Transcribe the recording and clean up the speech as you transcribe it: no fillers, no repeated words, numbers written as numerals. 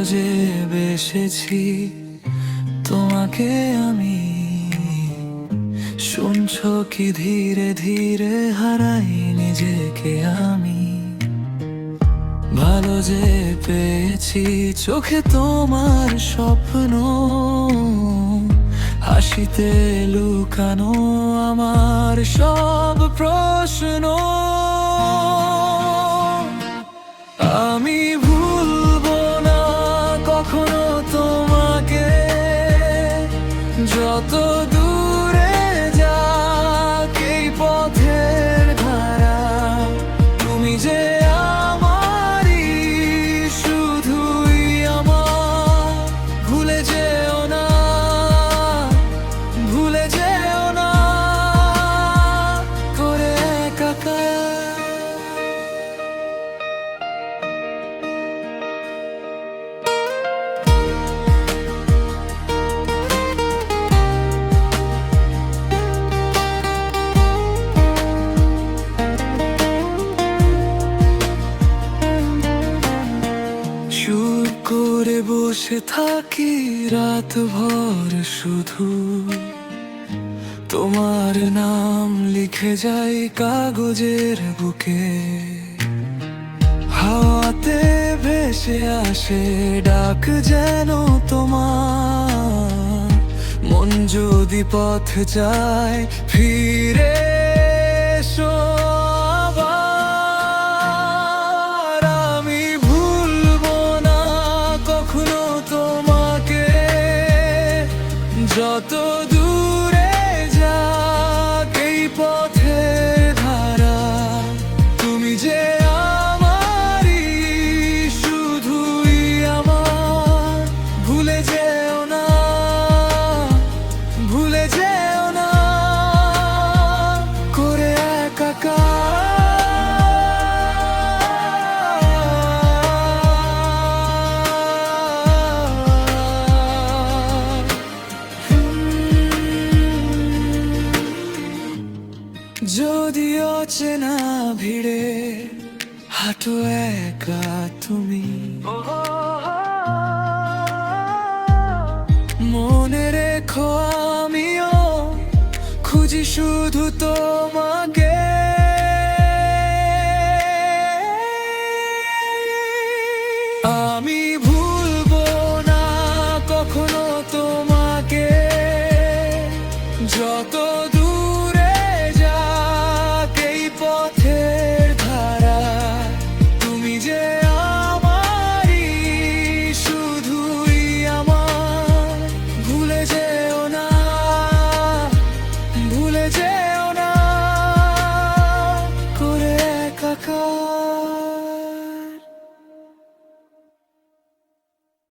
যে বেসেছি তোমাকে আমি, শুনছো কি ধীরে ধীরে হারাই নিজেকে আমি। ভালো যে পেয়েছি চোখে তোমার স্বপ্ন, হাসিতে লুকানো আমার সব প্রশ্ন। আমি ভুলবো না কখনো তোমাকে, যত দূরে যাক এই পথের ধারা। তুমি যে আমারই, শুধুই আমার। ভুলে যেও না, ভুলে যেও না করে একাকার। চুপ করে বসে থাকি রাত ভর, শুধু তোমার নাম লিখে যাই কাগজের বুকে। হাওয়াতে ভেসে আসে ডাক যেন তোমার, মন যদি পথ যায় ফিরে এসো আবার। আমি ভুলবো না কখনো তোমাকে, যত দূরে যাক এই পথের ধারা। তুমি যে আমারই, শুধুই আমার। ভুলে যেও না, ভুলে যেও না করে একাকার। যদি অচেনা ভিড়ে হাঁটো একা তুমি, মনে রেখো আমিও খুঁজি শুধু তোমাকে।